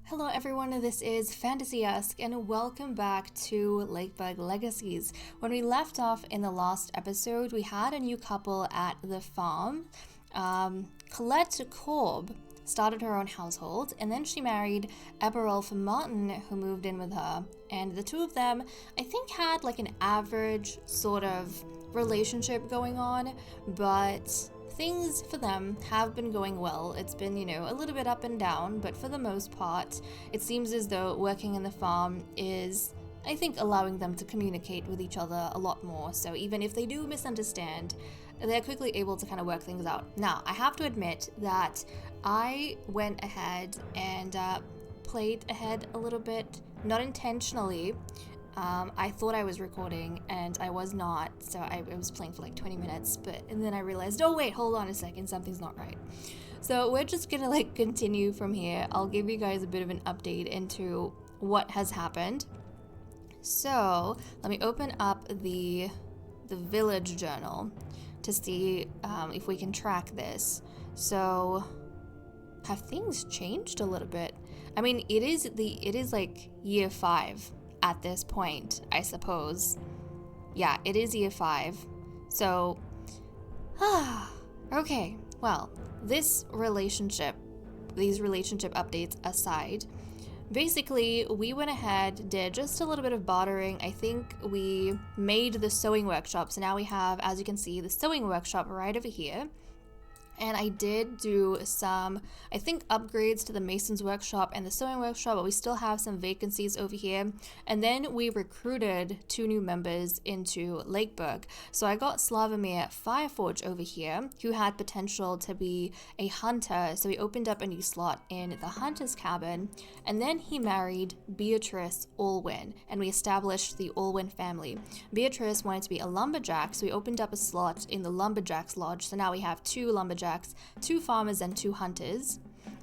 Hello everyone, this is Fantasy-esque and welcome back to Lakeburg Legacies. When we left off in the last episode, we had a new couple at the farm. Colette Korb started her own household, and then she married Eberolf Martin, who moved in with her. And the two of them, I think, had like an average sort of relationship going on, but things for them have been going well. It's been, a little bit up and down, but for the most part, it seems as though working in the farm is, I think, allowing them to communicate with each other a lot more. So even if they do misunderstand, they're quickly able to kind of work things out. Now, I have to admit that I went ahead and played ahead a little bit, not intentionally. I thought I was recording and I was not, so I was playing for like 20 minutes, and then I realized, oh wait, hold on a second, something's not right. So we're just gonna continue from here. I'll give you guys a bit of an update into what has happened. So let me open up the village journal to see if we can track this. So have things changed a little bit? I mean, it is like year 5 at this point, I suppose. Yeah, it is year 5. So, okay, well, these relationship updates aside, basically, we went ahead, did just a little bit of bartering. I think we made the sewing workshop. So now we have, as you can see, the sewing workshop right over here. And I did do some, I think, upgrades to the mason's workshop and the sewing workshop, but we still have some vacancies over here. And then we recruited 2 new members into Lakeburg. So I got Slavomir Fireforge over here, who had potential to be a hunter. So we opened up a new slot in the hunter's cabin. And then he married Beatrice Olwin, and we established the Olwin family. Beatrice wanted to be a lumberjack, so we opened up a slot in the lumberjack's lodge. So now we have 2 lumberjacks, 2 farmers, and 2 hunters.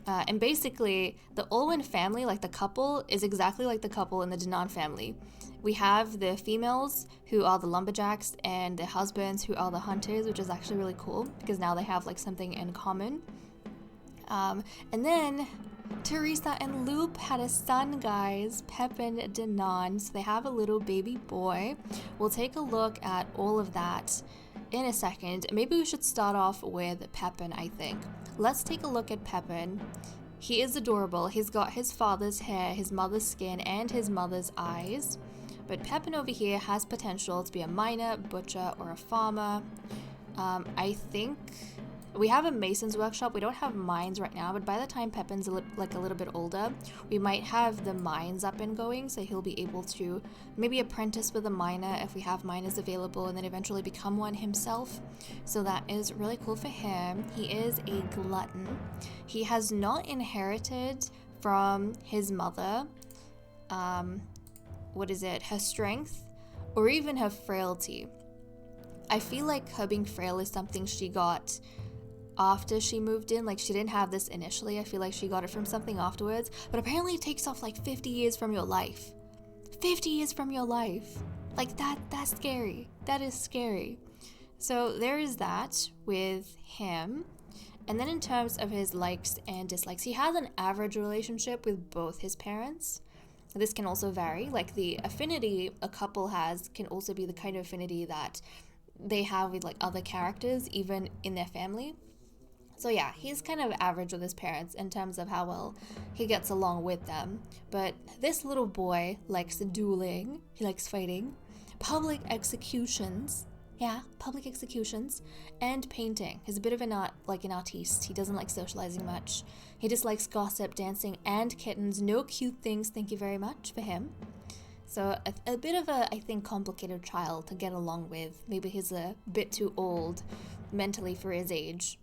And basically, the Olwin family, like the couple, is exactly like the couple in the Denon family. We have the females, who are the lumberjacks, and the husbands, who are the hunters, which is actually really cool, because now they have something in common. And then Teresa and Loop had a son, guys, Pepin Denon. So they have a little baby boy. We'll take a look at all of that in a second. Maybe we should start off with Pepin, I think. Let's take a look at Pepin. He is adorable. He's got his father's hair, his mother's skin, and his mother's eyes. But Pepin over here has potential to be a miner, butcher, or a farmer. I think we have a mason's workshop. We don't have mines right now, but by the time Pepin's a little bit older, we might have the mines up and going, so he'll be able to maybe apprentice with a miner if we have miners available, and then eventually become one himself. So that is really cool for him. He is a glutton. He has not inherited from his mother, her strength, or even her frailty. I feel like her being frail is something she got after she moved in. She didn't have this initially. I feel like she got it from something afterwards, but apparently it takes off 50 years from your life. 50 years from your life. That's scary. That is scary. So there is that with him. And then in terms of his likes and dislikes, he has an average relationship with both his parents. This can also vary. The affinity a couple has can also be the kind of affinity that they have with other characters, even in their family. So yeah, he's kind of average with his parents in terms of how well he gets along with them. But this little boy likes dueling, he likes fighting, public executions, and painting. He's a bit of an artiste. He doesn't like socializing much. He just likes gossip, dancing, and kittens. No cute things, thank you very much for him. So a bit of a, I think, complicated child to get along with. Maybe he's a bit too old mentally for his age.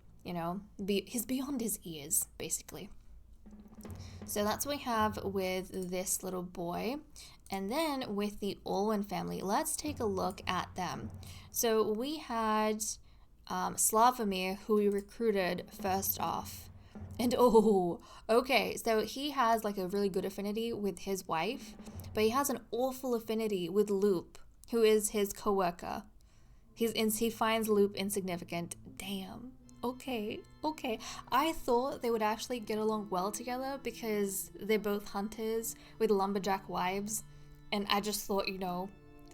He's beyond his ears, basically. So that's what we have with this little boy. And then with the Olwin family, let's take a look at them. So we had Slavomir, who we recruited first off. And okay, so he has a really good affinity with his wife, but he has an awful affinity with Loop, who is his co-worker. He finds Loop insignificant. Damn. Okay, okay. I thought they would actually get along well together because they're both hunters with lumberjack wives. And I just thought,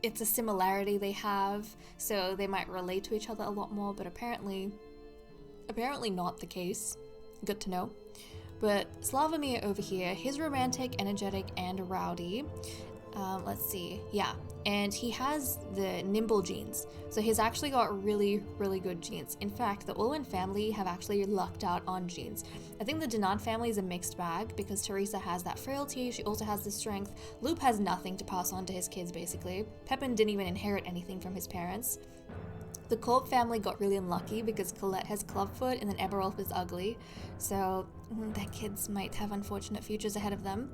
it's a similarity they have, so they might relate to each other a lot more, but apparently not the case. Good to know. But Slavomir over here, he's romantic, energetic, and rowdy. Let's see. Yeah. And he has the nimble genes. So he's actually got really, really good genes. In fact, the Olwin family have actually lucked out on genes. I think the Denon family is a mixed bag because Teresa has that frailty. She also has the strength. Loop has nothing to pass on to his kids, basically. Pepin didn't even inherit anything from his parents. The Korb family got really unlucky because Colette has clubfoot and then Eberolf is ugly, so their kids might have unfortunate futures ahead of them.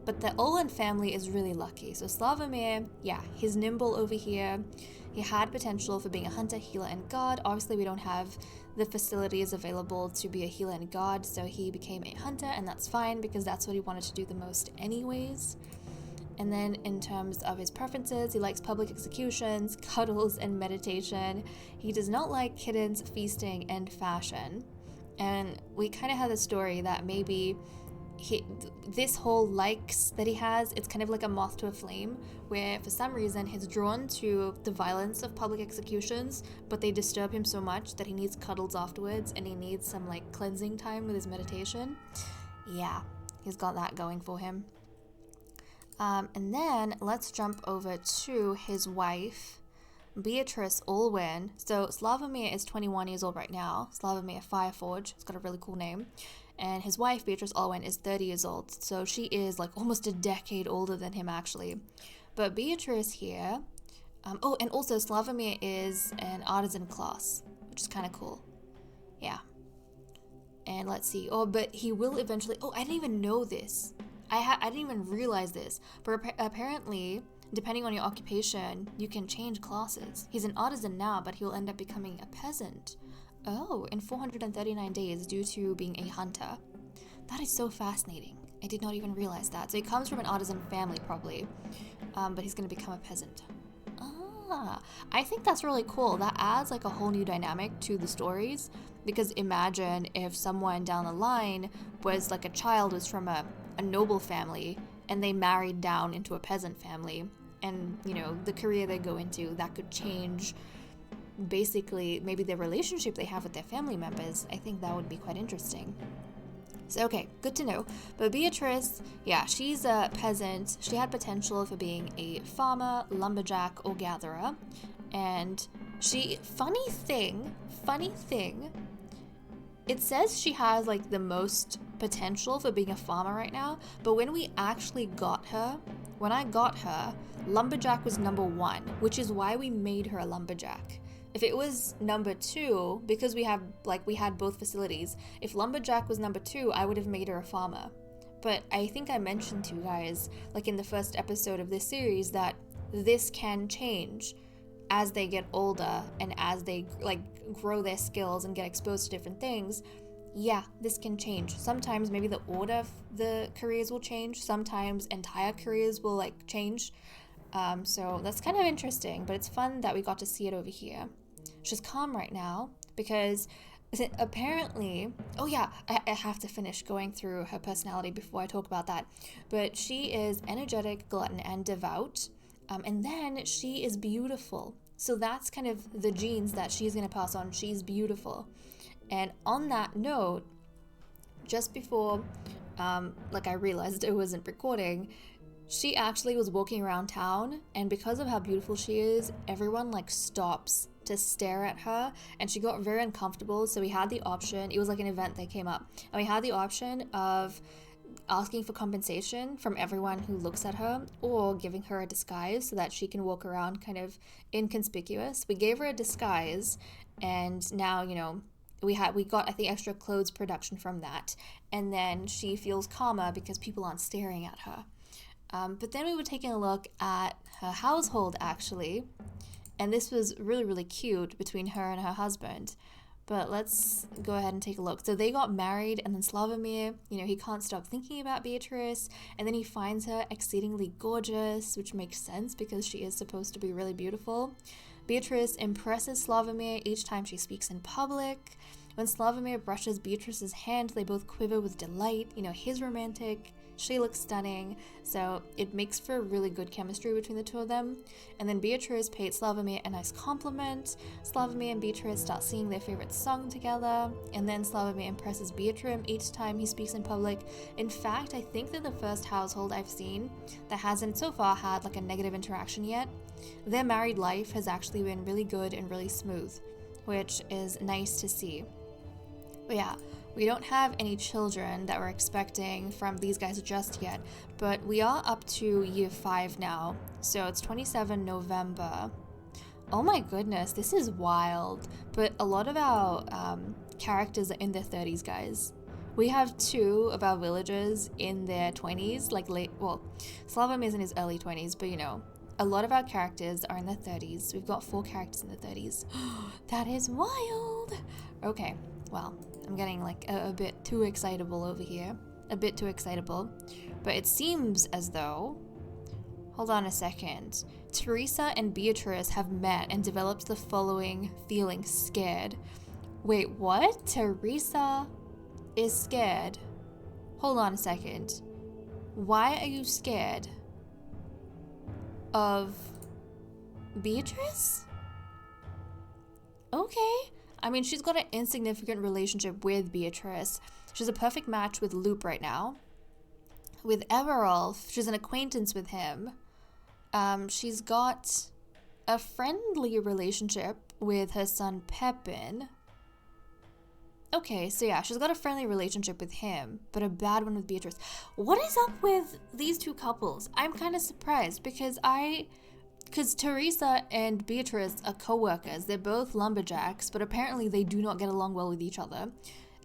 But the Olwin family is really lucky. So Slavomir, yeah, he's nimble over here. He had potential for being a hunter, healer, and guard. Obviously, we don't have the facilities available to be a healer and guard, so he became a hunter, and that's fine because that's what he wanted to do the most anyways. And then in terms of his preferences, he likes public executions, cuddles, and meditation. He does not like kittens, feasting, and fashion. And we kind of had the story that maybe this whole likes that he has, it's kind of like a moth to a flame, where for some reason he's drawn to the violence of public executions, but they disturb him so much that he needs cuddles afterwards and he needs some like cleansing time with his meditation. Yeah, he's got that going for him. And then let's jump over to his wife, Beatrice Olwin. So Slavomir is 21 years old right now. Slavomir Fireforge. It's got a really cool name. And his wife, Beatrice Olwin, is 30 years old. So she is like almost a decade older than him, actually. But Beatrice here... and also Slavomir is an artisan class, which is kind of cool. Yeah. And let's see. Oh, but he will eventually... Oh, I didn't even know this. I didn't even realize this, but apparently, depending on your occupation, you can change classes. He's an artisan now, but he'll end up becoming a peasant. Oh, in 439 days due to being a hunter. That is so fascinating. I did not even realize that. So he comes from an artisan family, probably, but he's going to become a peasant. I think that's really cool. That adds like a whole new dynamic to the stories, because imagine if someone down the line was like a child was from a noble family and they married down into a peasant family, and the career they go into, that could change basically maybe the relationship they have with their family members. I think that would be quite interesting. So, okay, good to know. But Beatrice, yeah, she's a peasant. She had potential for being a farmer, lumberjack, or gatherer. And funny thing, it says she has like the most potential for being a farmer right now, but when I got her, lumberjack was number 1, which is why we made her a lumberjack. If it was number 2, because we had both facilities, if lumberjack was number 2, I would have made her a farmer. But I think I mentioned to you guys, like in the first episode of this series, that this can change as they get older and as they like grow their skills and get exposed to different things. Yeah, this can change. Sometimes maybe the order of the careers will change. Sometimes entire careers will like change. So that's kind of interesting, but it's fun that we got to see it over here. She's calm right now because apparently, oh yeah, I have to finish going through her personality before I talk about that. But she is energetic, glutton, and devout. And then she is beautiful. So that's kind of the genes that she's going to pass on. She's beautiful. And on that note, just before I realized I wasn't recording, she actually was walking around town, and because of how beautiful she is, everyone like stops to stare at her, and she got very uncomfortable. So we had the option, it was like an event that came up, and we had the option of asking for compensation from everyone who looks at her, or giving her a disguise so that she can walk around kind of inconspicuous. We gave her a disguise, and now we got, I think, extra clothes production from that, and then she feels calmer because people aren't staring at her. But then we were taking a look at her household, actually, and this was really, really cute between her and her husband. But let's go ahead and take a look. So they got married, and then Slavomir, he can't stop thinking about Beatrice, and then he finds her exceedingly gorgeous, which makes sense because she is supposed to be really beautiful. Beatrice impresses Slavomir each time she speaks in public. When Slavomir brushes Beatrice's hand, they both quiver with delight. You know, he's romantic, she looks stunning, so it makes for really good chemistry between the two of them. And then Beatrice paid Slavomir a nice compliment. Slavomir and Beatrice start singing their favorite song together, and then Slavomir impresses Beatrice each time he speaks in public. In fact, I think they're the first household I've seen that hasn't so far had like a negative interaction yet. Their married life has actually been really good and really smooth, which is nice to see. But yeah, we don't have any children that we're expecting from these guys just yet, but we are up to year 5 now, so it's 27 November. Oh my goodness, this is wild. But a lot of our characters are in their 30s, guys. We have 2 of our villagers in their 20s, like Slavomir's in his early 20s, but you know, a lot of our characters are in their 30s. We've got 4 characters in their 30s. That is wild. Okay, well, I'm getting like a bit too excitable over here. A bit too excitable. But it seems as though... Hold on a second. Teresa and Beatrice have met and developed the following feeling: scared. Wait, what? Teresa is scared. Hold on a second. Why are you scared of Beatrice? Okay. I mean, she's got an insignificant relationship with Beatrice. She's a perfect match with Loop right now. With Everolf, she's an acquaintance with him. She's got a friendly relationship with her son Pepin. Okay, so yeah, she's got a friendly relationship with him, but a bad one with Beatrice. What is up with these 2 couples? I'm kind of surprised because Teresa and Beatrice are co-workers. They're both lumberjacks, but apparently they do not get along well with each other.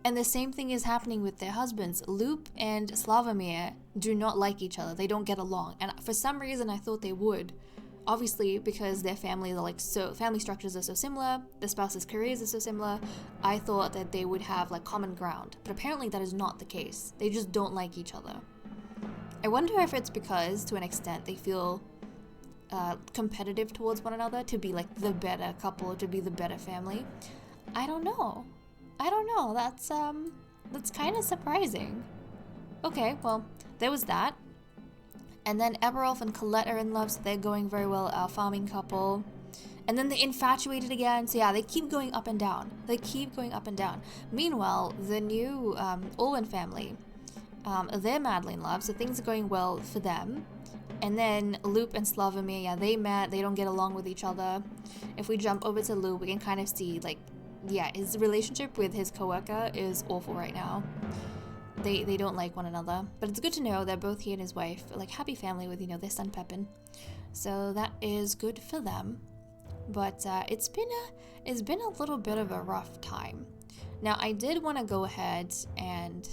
And the same thing is happening with their husbands. Loop and Slavomir do not like each other. They don't get along. And for some reason, I thought they would. Obviously, because their families are family structures are so similar, the spouses' careers are so similar, I thought that they would have like common ground. But apparently that is not the case. They just don't like each other. I wonder if it's because, to an extent, they feel competitive towards one another to be like the better couple, to be the better family. I don't know. That's kind of surprising. Okay, well, there was that. And then Eberolf and Colette are in love, so they're going very well, our farming couple. And then they infatuated again, so yeah, they keep going up and down. Meanwhile, the new Olwin family, they're madly in love, so things are going well for them. And then Loop and Slavomir, yeah, they met, they don't get along with each other. If we jump over to Loop, we can kind of see, like, yeah, his relationship with his coworker is awful right now. They don't like one another. But it's good to know that both he and his wife are like happy family with, you know, their son Pepin. So that is good for them. But it's been a little bit of a rough time. Now, I did want to go ahead and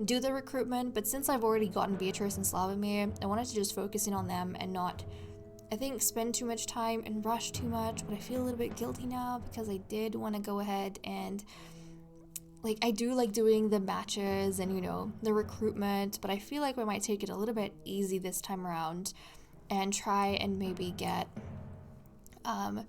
do the recruitment, but since I've already gotten Beatrice and Slavomir, I wanted to just focus in on them and not, I think, spend too much time and rush too much. But I feel a little bit guilty now because I did want to go ahead and, like, I do like doing the matches and, you know, the recruitment, but I feel like we might take it a little bit easy this time around and try and maybe get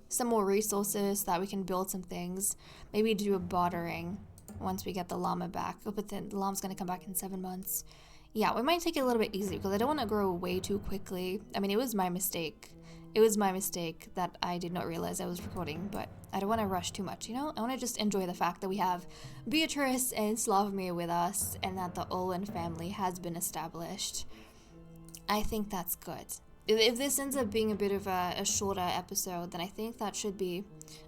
some more resources so that we can build some things. Maybe do a bartering once we get the llama back. Oh, but then the llama's going to come back in 7 months. Yeah, we might take it a little bit easy because I don't want to grow way too quickly. I mean, it was my mistake. It was my mistake that I did not realize I was recording, but I don't want to rush too much, you know? I want to just enjoy the fact that we have Beatrice and Slavomir with us and that the Olwin family has been established. I think that's good. If this ends up being a bit of a shorter episode, then I think that should be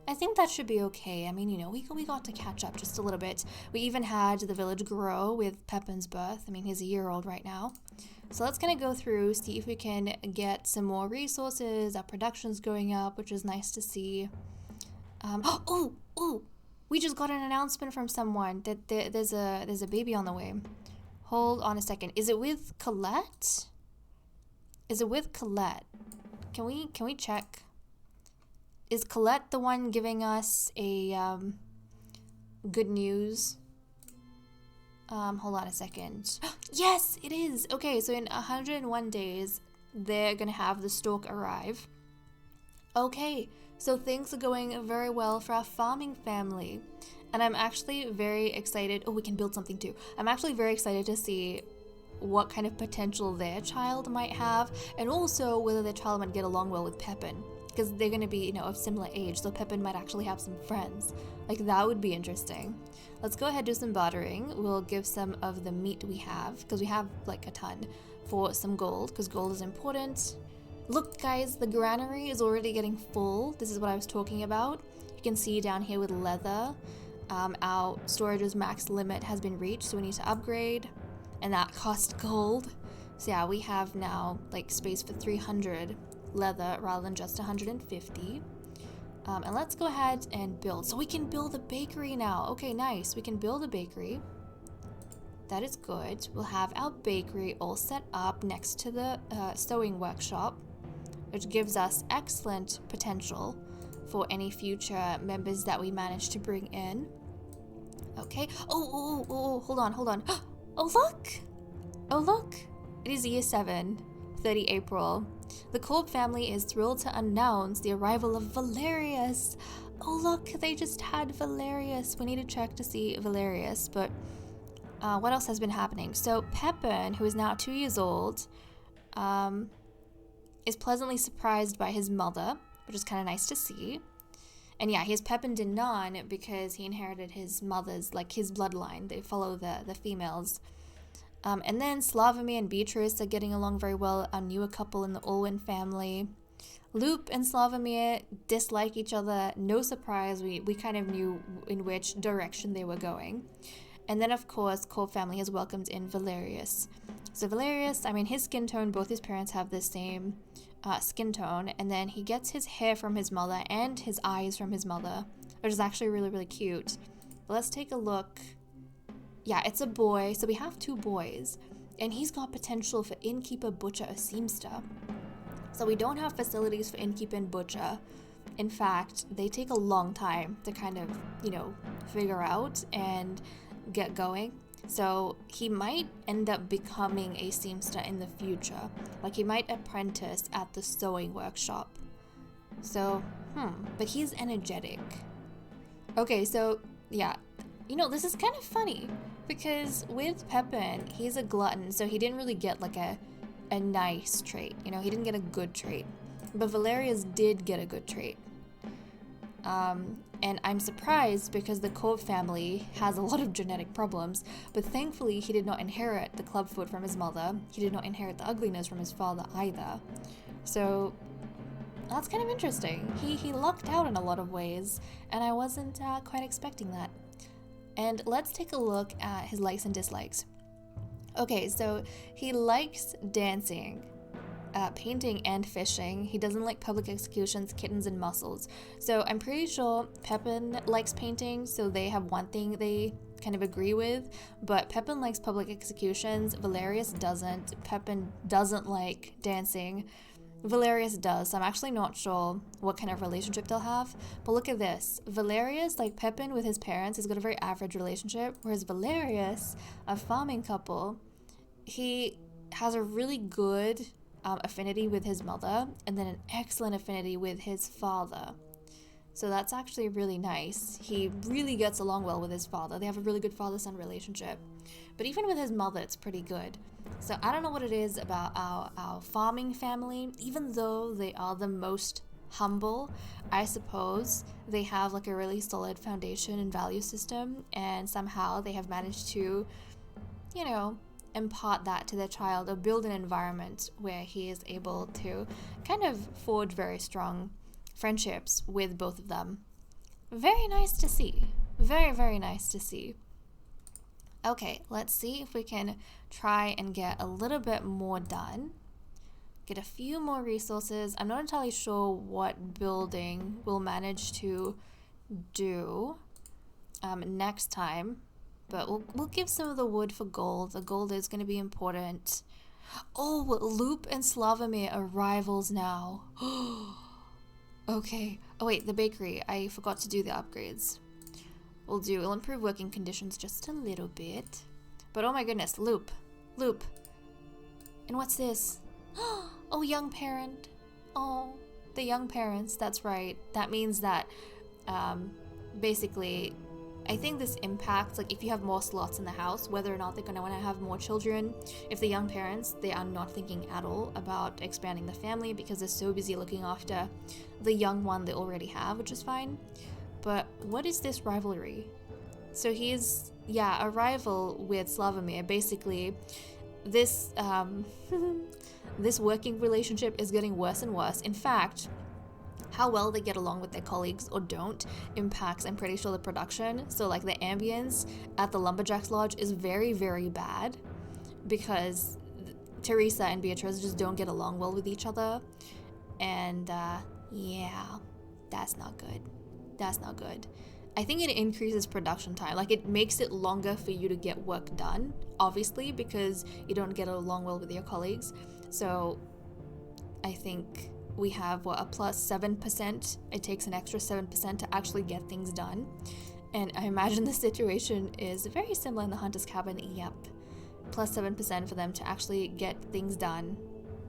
okay. I mean, you know, we got to catch up just a little bit. We even had the village grow with Pepin's birth. I mean, he's a year old right now. So let's kind of go through, see if we can get some more resources. Our production's going up, which is nice to see. We just got an announcement from someone that there's a baby on the way. Hold on a second. Is it with Colette? Can we check? Is Colette the one giving us a good news? Hold on a second. Yes, it is. Okay, so in 101 days, they're gonna have the stork arrive. Okay, so things are going very well for our farming family. And I'm actually very excited. Oh, we can build something too. I'm actually very excited to see what kind of potential their child might have, and also whether their child might get along well with Pepin, because they're going to be, of similar age, so Pepin might actually have some friends. Like, that would be interesting. Let's go ahead and do some bartering. We'll give some of the meat we have, because we have like a ton, for some gold, because gold is important. Look guys, the granary is already getting full. This is what I was talking about. You can see down here with leather, our storage's max limit has been reached, so we need to upgrade, and that cost gold. So yeah, we have now like space for 300 leather rather than just 150. And let's go ahead and build. So we can build a bakery now. Okay, nice. We can build a bakery. That is good. We'll have our bakery all set up next to the sewing workshop, which gives us excellent potential for any future members that we manage to bring in. Okay. Oh, hold on. Oh, look! Oh, look! It is year 7, 30 April. The Korb family is thrilled to announce the arrival of Valerius. Oh, look, they just had Valerius. We need to check to see Valerius, but what else has been happening? So Pepin, who is now 2 years old, is pleasantly surprised by his mother, which is kind of nice to see. And yeah, he has Pepin Denon because he inherited his mother's, like his bloodline. They follow the females. And then Slavomir and Beatrice are getting along very well, a newer couple in the Olwin family. Loop and Slavomir dislike each other. No surprise, we kind of knew in which direction they were going. And then, of course, Korb family has welcomed in Valerius. So Valerius, his skin tone, both his parents have the same skin tone. And then he gets his hair from his mother and his eyes from his mother, which is actually really, really cute. But let's take a look. Yeah, it's a boy. So we have 2 boys. And he's got potential for innkeeper, butcher, or seamster. So we don't have facilities for innkeeper and butcher. In fact, they take a long time to kind of, figure out and get going. So he might end up becoming a seamster in the future. Like, he might apprentice at the sewing workshop. So, but he's energetic. Okay, so, yeah. This is kind of funny, because with Pepin, he's a glutton, so he didn't really get, like, a nice trait. He didn't get a good trait. But Valerius did get a good trait. And I'm surprised because the Korb family has a lot of genetic problems, but thankfully he did not inherit the clubfoot from his mother. He did not inherit the ugliness from his father either. So that's kind of interesting. He lucked out in a lot of ways, and I wasn't quite expecting that. And let's take a look at his likes and dislikes. Okay, so he likes dancing, painting, and fishing. He doesn't like public executions, kittens, and mussels. So I'm pretty sure Pepin likes painting, so they have one thing they kind of agree with, but Pepin likes public executions, Valerius doesn't. Pepin doesn't like dancing, Valerius does. So I'm actually not sure what kind of relationship they'll have, but look at this. Valerius, like Pepin with his parents, has got a very average relationship, whereas Valerius, a farming couple, he has a really good affinity with his mother, and then an excellent affinity with his father. So that's actually really nice. He really gets along well with his father. They have a really good father-son relationship. But even with his mother, it's pretty good. So I don't know what it is about our farming family. Even though they are the most humble, I suppose they have like a really solid foundation and value system, and somehow they have managed to, impart that to their child, or build an environment where he is able to kind of forge very strong friendships with both of them. Very nice to see. Very, very nice to see. Okay, let's see if we can try and get a little bit more done. Get a few more resources. I'm not entirely sure what building we'll manage to do next time, but we'll give some of the wood for gold. The gold is going to be important. Oh, Loop and Slavomir are rivals now. Okay. Oh wait, the bakery. I forgot to do the upgrades. We'll improve working conditions just a little bit. But oh my goodness, Loop. And what's this? Oh, young parent. Oh, the young parents, that's right. That means that basically I think this impacts, like, if you have more slots in the house, whether or not they're going to want to have more children. If the young parents, they are not thinking at all about expanding the family because they're so busy looking after the young one they already have, which is fine. But what is this rivalry? So he's, yeah, a rival with Slavomir. Basically, this, this working relationship is getting worse and worse. In fact, how well they get along with their colleagues or don't impacts, I'm pretty sure, the production. So like the ambience at the Lumberjacks Lodge is very, very bad because Teresa and Beatrice just don't get along well with each other. And yeah, that's not good. That's not good. I think it increases production time. Like, it makes it longer for you to get work done, obviously, because you don't get along well with your colleagues. So I think we have, what, a plus 7%. It takes an extra 7% to actually get things done. And I imagine the situation is very similar in the Hunter's Cabin. Yep. Plus 7% for them to actually get things done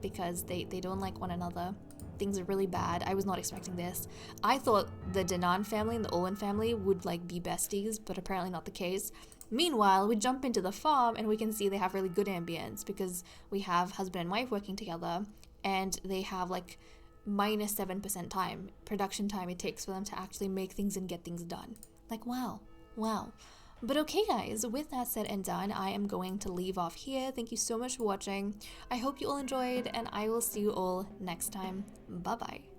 because they don't like one another. Things are really bad. I was not expecting this. I thought the Denon family and the Olwin family would like be besties, but apparently not the case. Meanwhile, we jump into the farm and we can see they have really good ambience because we have husband and wife working together, and they have like minus 7% time, production time it takes for them to actually make things and get things done. Like, wow. But okay, guys, with that said and done, I am going to leave off here. Thank you so much for watching. I hope you all enjoyed, and I will see you all next time. Bye-bye.